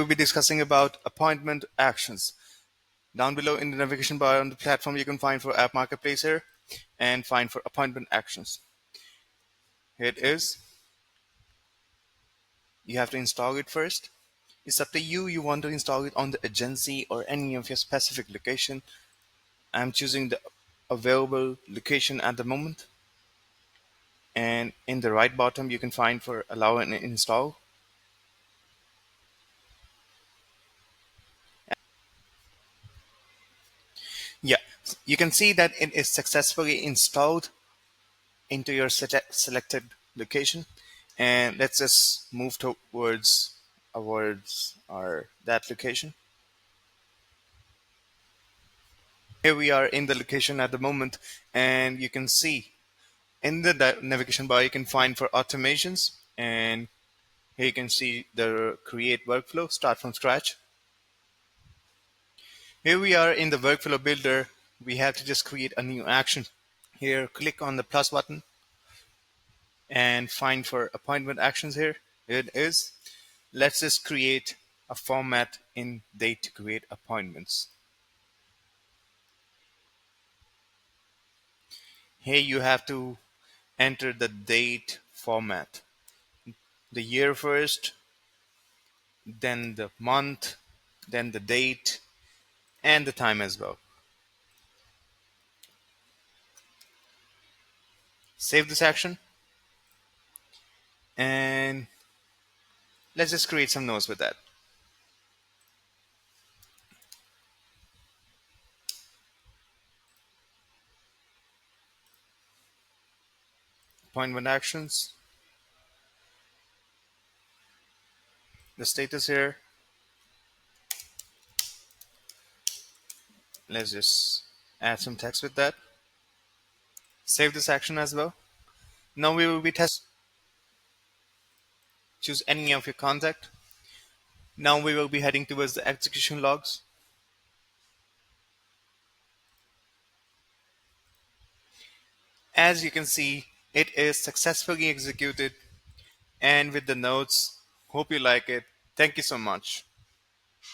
We'll be discussing about appointment actions. Down below in the navigation bar on the platform, you can find for App Marketplace here and find for appointment actions. Here it is. You have to install it first. It's up to you. You want to install it on the agency or any of your specific location. I'm choosing the available location at the moment. And in the right bottom, you can find for allow and install. Yeah, you can see that it is successfully installed into your selected location. And let's just move towards our that location. Here we are in the location at the moment, and you can see in the navigation bar you can find for automations, and here you can see the create workflow start from scratch. Here we are in the workflow builder. We have to just create a new action. Here click on the plus button and find for appointment actions. Here it is. Let's just create a format in date to create appointments. Here you have to enter the date format, the year first, then the month, then the date, and the time as well. Save this action, and let's just create some notes with that. Appointment actions, the status here. Let's just add some text with that. Save this action as well. Now we will be testing. Choose any of your contact. Now we will be heading towards the execution logs. As you can see, it is successfully executed and with the notes. Hope you like it. Thank you so much.